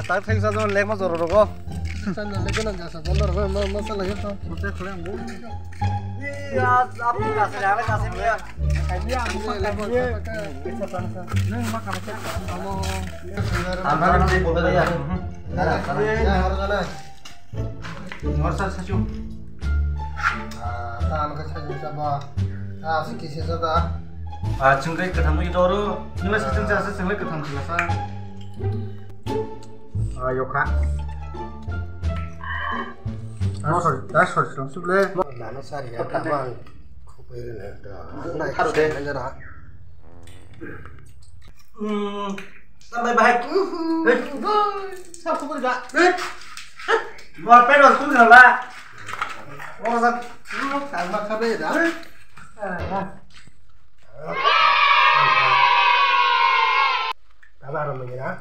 Tak thing sa jon lek ma jor ro go. San na lek na jasa jon ro ma sa lagi to. Sote khole am bo. Ya आप का से जावे का से भैया. Kaya ang ये Isa pan sa. नहीं मा काम क्या हम हमारा नाम बोल दे यार. ya harus जाना और सा सचू. काम का साजू सब आ से किसी से दा Chungkai ketham gi doru. Nima sistem jasa sengle ketham silasa. Ayo kak. sorry. That's sorry. Suble. लाना सारी है काम खूब है ना हारू दे जरा Sampai baik. Sao không được ạ? Một bên rồi cũng được là. Ô sao nó càng mà khá bê đó. Đã vào rồi mình đó.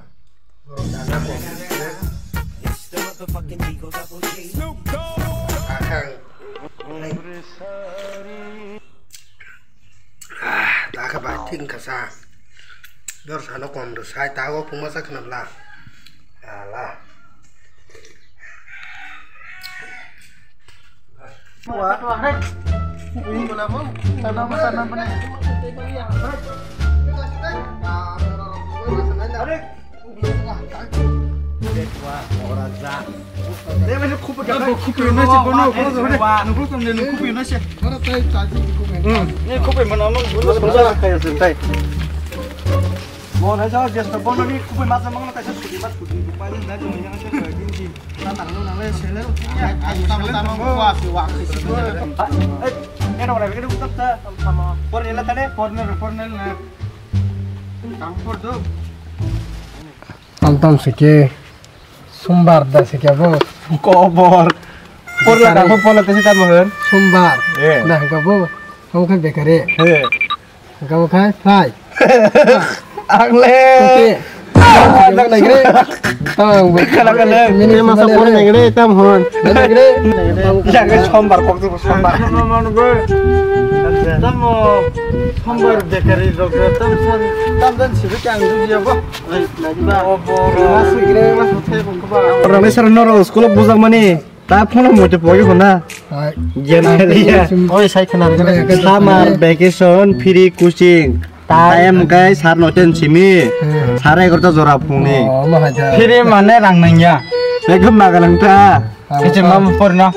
Ta các bạn thinh cả xa. Đó là nó còn được sai táo có cũng mất sắc nằm là là Wah, tuang deh. Ini bola mau. Tanam apa nih? Dia masih kupu kan? Kupu ini sih, kono nunggu kan dia kupu ini sih. Mana tay caci kupu. Ini kupu mana mau? Sudah kayak selesai. Mau nanya just bono ni kupu masa mang nak kasih kupu mas kupu kupu aja dah cuma yang saya kayak gini. Nantang lu nang le sele. Sama-sama gua sih waktu itu. Ini orang begini betul tak sama. Cornel tadi, cornel na. Kampur tu. Antam sike sumbar dah sike apa? Kobor. Porla kampur porla tadi tak mohon. Sumbar. Nah kamu kamu kan bekare. Kamu kan fly. Angle. Nak negeri. Tahu. Kalau ini masa pun negeri tam hon. Negeri. Jangan sombar kok tu sombar. Mana gue? Tamu sombar dekari dokter tam dan sibuk yang itu dia apa? Masuk kira masuk telepon ke bawah. Orang besar noro sekolah buzang mana? Tak pernah mau coba ke mana? Generalnya. Oh saya kenal. Summer vacation free kucing. Time guys har noten simi. Sarai kerja jorap puni. Oh mahaja. Free mana rang nanya? Begum magalang ta. Kecil mam pernah.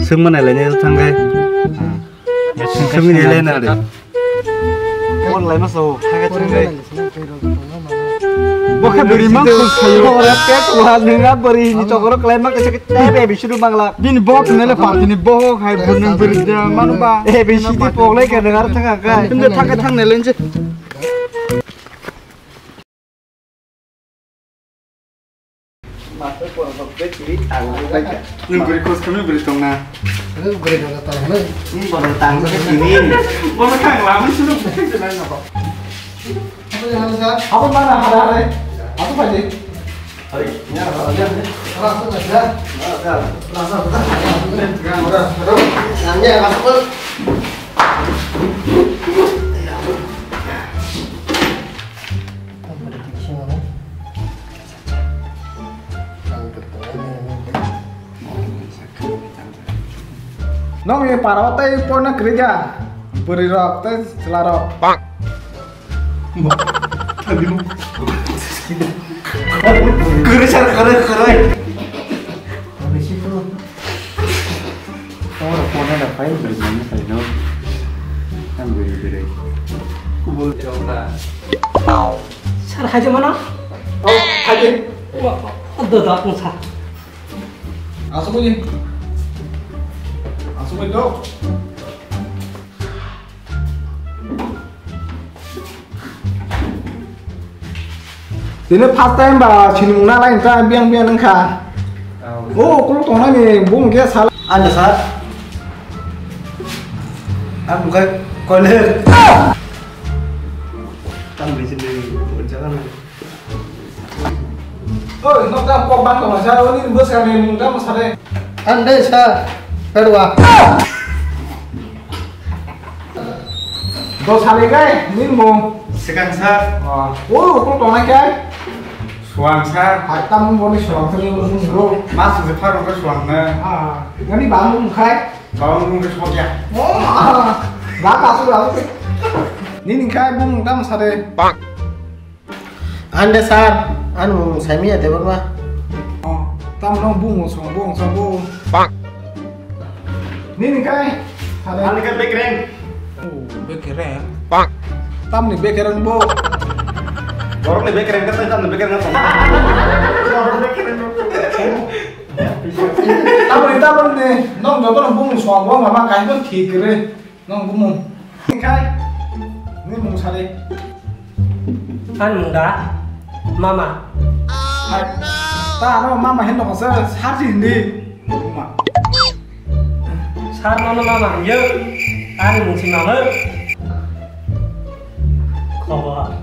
Semua nilainya tanggai. Semua nilai nade. Online masuk. Haga tanggai. Bukan beri mak kayu. Orang pet wah dengar beri ini cokoro klaim mak kecil baby sudah bangla. Bini bok nilai part ini bok hai benar beri mana ba? Baby sudah poglai kan dengar tengah kan. Tunda tangga tang nilai je. Masuk orang bek ciri tang. Nunggu kos kami beri tong na. Ini beri dana tahu nih. Ini baru tang ke sini. Baru kang lama sudah bukan jalan apa. Apa yang harus kan? Apa mana ada? Apa tadi? Hari, ini apa aja nih? Langsung aja. Langsung. Udah. Nanya masuk. Nong ye parau teh pona gereja. Beri rok teh selarok. Pak. Tadi lu. Gereja keren. Di situ. Oh, pona ada file berjanya saya kan beri. Kubul coba. Sar haja mana? Oh, haji. Wah, ada tak musa. Langsung aja. Langsung aja. Ini part time ba, sini muna lain kan biang nengka. Oh, kalau tona ni, bung dia salah. Anda salah. Aku bukan koler. Tam di sini, jangan. Oh, nak dah kau bantu masa ini bos kami mungkin masalah. Anda sah kedua. Dos hari kan, ini mau. Sekarang sah. Oh, kalau tona kan. Suangsa. Tam boni suang tadi bro. Mas Zepar ke suangna. Ini bangun kai. Bangun ke suangnya. Gak kasih lalu. Ini kai bung tam sare. Anda sar, anu saya mi ada berapa? Tam nong bung suang. Ini kai. Ada kan bekereng. Bekereng. Tam nih bekereng bo. Orang nih bekereng kan tam nih bekereng apa? Orang bekereng. Tam nih nong jodoh nong bung suang mama kai pun kikire nong bung. Ini kai. Ini bung sare. An muda, mama. Ta no mama hen dong sa sarji hindi. Sar mana mama ye, an mungsi mama. Kau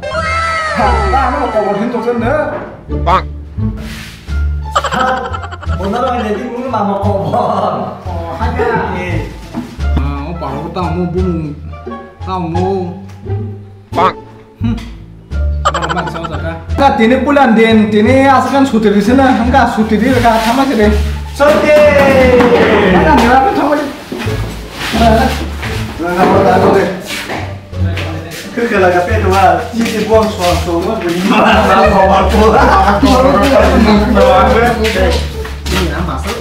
Ta no kau hen dong sana. Onar orang jadi bung mama kobor. Hanya. Baru tamu bung tamu. Mama sama saja. Ka tini bulan den tini asalkan suti di sana, enggak suti di dekat sama sih deh. Suti. Mana nih apa sama sih? Kalau kafe tu jadi buang suatu, begini. Ini nama masuk.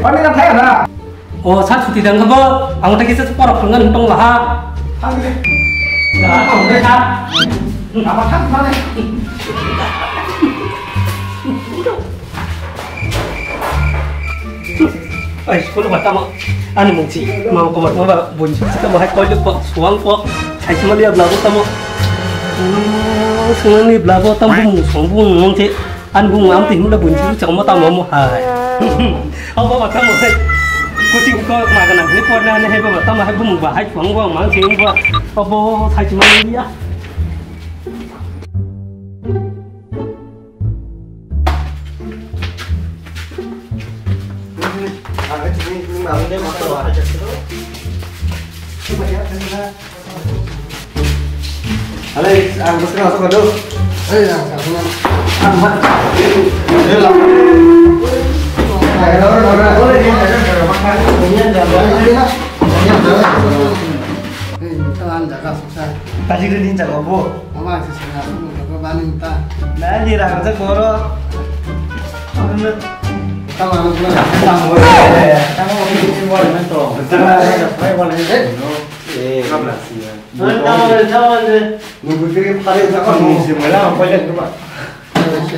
Mana kan saya nak? Oh, saat suti dan kebo, anggota kita seporok dengan untung lah. Panggil. Lah, udah kan? Apa kan mana? Kalau baca mau, anu mungsi, mau kau mau bunyi, kita mau kau lihat suang kok, saya cuma lihat belagu tamu. Sekarang ni belagu tamu suang mungsi, anu bung mamti mula bunyi, cakap mau tamu mau hai. Apa baca mau? Kucing kau makan ni pernah ni hebat, tamu hebat bung bahai suang bung mangsi bung, apa saya cuma lihat. Alex, aku sekarang masuk dulu. Tadi tu ni cakap apa? Nah, ni dah kata koro. Kamu ini boleh mentor. Saya boleh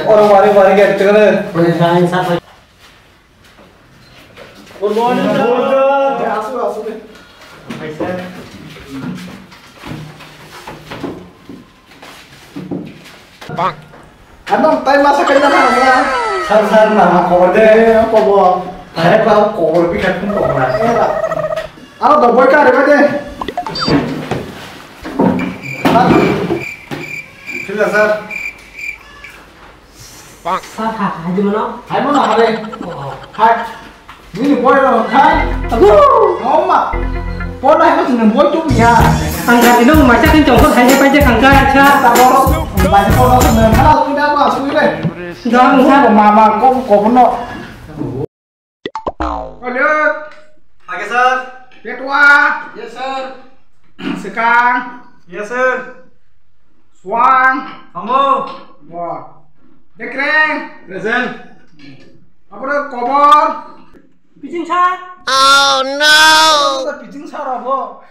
orang wari kayak gitu kan? Anong tayo masakin na mga sar na korde apa bo? Saya kalau kor bikin pun kor lah. Ano to boy ka deh? Sudah sar. Sar aja mana? Hai mana hari? Hai. Ini boy lo hai. Aku. Ngoma. Boy lah itu seneng boy tuh ya. Angkat ini macam kan jongkok hanya aja angkat aja. Tabor. Banyak orang seneng. Kalau tidak apa sulit deh. Jangan Saya mama kok penuh. Lihat. Oke sir. Ketua. Yes sir. Sekang. Yes sir. Suang. Kamu. Wah. Dekreng. Present. Apa tu kobor? Bijing sar. Kita bijing sara bo.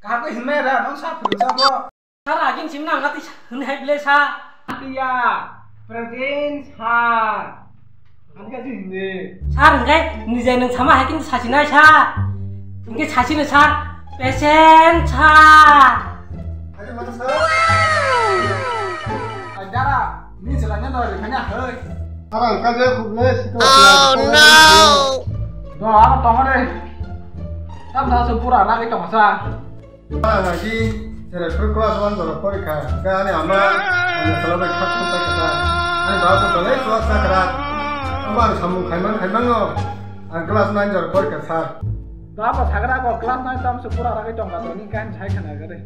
Kau himer dah, nong sar bijing bo. Sar aging simna ngati ini hai beli sar. Iya. Present sar. Nanti kasih ini. Sar enggak, ini jangan sama hakin sasinai sar. Ini sasinai sar. Pesen sar. Ada mana sar? Ada. Ini jalannya dari mana? Hei. Sekarang kasih kubles. Oh no. Doa apa tahu deh. Tam dah sempurna lagi tak masa. Lagi jadi kelas 1 dalam perikah. Kan ini ama selalu kat sampai kata. Ini baru boleh kelas sekarang. Ama sambung kaiman oh. Kelas 9 dalam perikah sar. Doa apa sekarang kok kelas 9 tam sempurna lagi tak masa ini kan saya kena gede.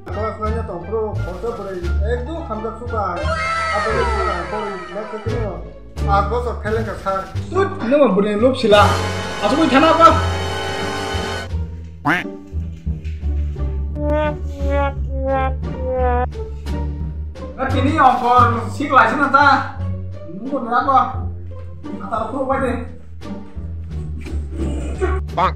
Kelas 9 nya tak pro foto boleh. Ekdom 300 suka. Apa lu suka? Kau lihat ke sini. 5 বছর ফেলে কে স্যার তুই নমা বনে লোভ ছিলা আসো কই থানা পা তিনি অঙ্কর শিখলাইছ না তা মুখ রাখো মাথার উপর বাইদে বাং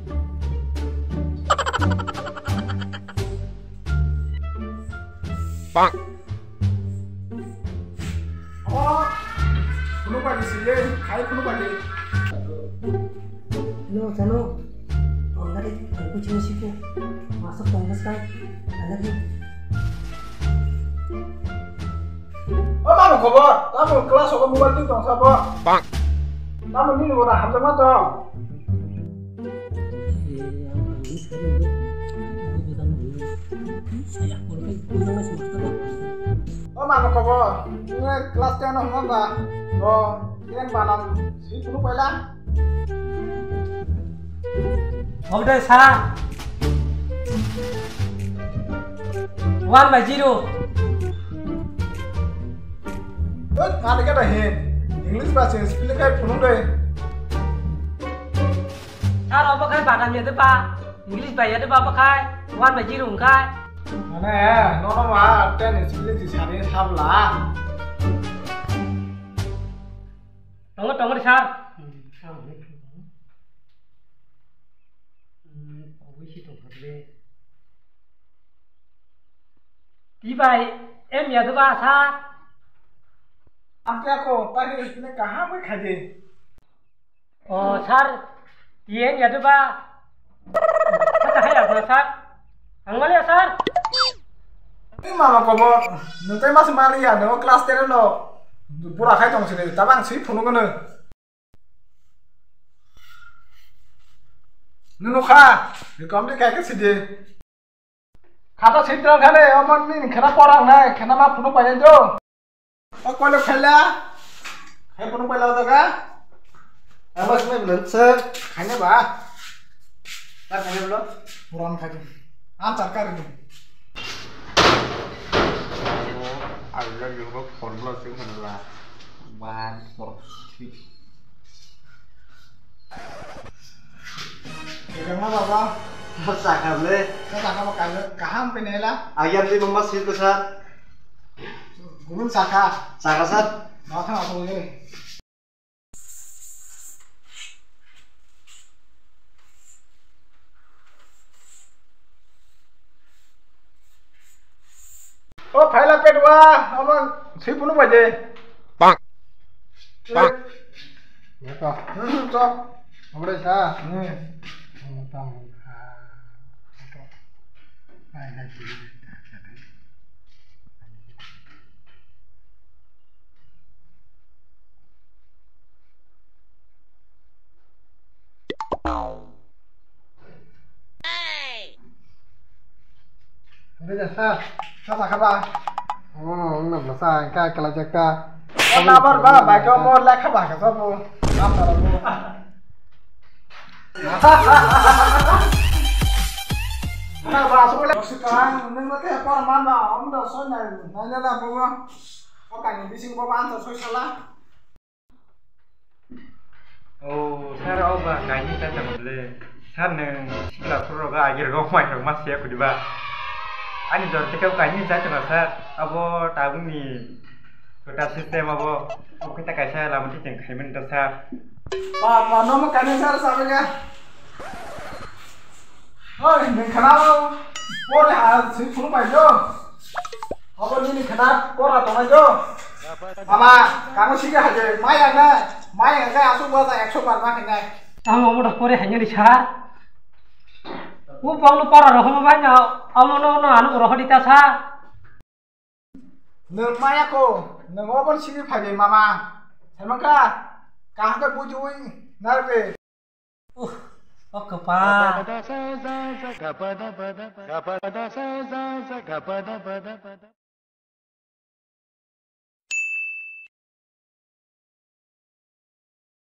বাং Kuno pagi sih, kai kuno pagi. No, Jano. Orang tadi kucing siku masuk tonggas kan, lagi. Oh, kamu kabar? Kamu kelas aku buat itu dong, siapa? Bang. Kamu ini udah hampir matang. Oh, mana kabar? Ini kelas tiada mana? Oh, ini banam si kuno pala. Oh, dah sah. 1/0. Oh, mana kita hen? English bahasa spelling kayak kuno deh. Kalau apa kai badamnya tu pak, English bayar tu apa kai? 1/0 kai. Mana ya? Nono mah, ten spelling di sana sablah. Tunggu di sar. Tiba em ya tu pak sar. Angke aku, tadi spelling kah mau kaji? Oh sar, yen ya tu pak. Kata hai apa sar? Anggal ya sar. Ini mama kabar, nanti masih mali ya, nengok kelas tiada lo. Pura kai tong sini, tabang sih penuh kene. Nunuka, di kamar kayak ke sini. Kata sih terang kene, omon ini kena porang naik, kena mah penuh banyak jo. Oh kalau kela, kayak penuh banyak tu kan? Apa sih belum sih? Kayaknya bah. Tak kayaknya belum. Puran kaji. Ancar kari ni. Agak juga formula sih mana ban porsi. Kenapa bapa? Masak apa? Kita kamu kaham penela. Ayam di mama sih besar. Gunung saka. Saka sat. Makan apa ini? Oh, file apa dua? Omong si penuh aja. Bang. Bang. Ya kok. Cok. Apa sah? Nih. Tang. Udah sah. Kata kata. Oh, nak besar kan kalau jaga. Kenapa bah? Baca umur lah khabar kata bu. Apa bu? Nah, bahasa boleh sekarang. Nengok ke apa mana? Om dah soalnya nanya lah bu. Kau kan bising bu answer soal lah. Oh, saya ubah kayaknya saya tak boleh. Saya neng sekolah program akhir kau main rumah saya aku diba. Ani jor tekau kayaknya saya cuma saya apa tahu ni kita sistem apa kita kaisa lama tu ceng kaiman dasar. Apa nama kalian saya sahaja? Oh, ini kenapa? Boleh hal si pun bajo. Apa ini kenapa? Korang tu bajo. Mama, kamu sih aja. Maya kan asuh buat 100 bar makan kan. Kamu mau dah kore hanya di sar. Upang lu para roh banyak, amono anu roh di tasha. Neng maya ko, neng opan sini pakai mama. Emang kah? Kah ke bujui, narbe. Oke pak.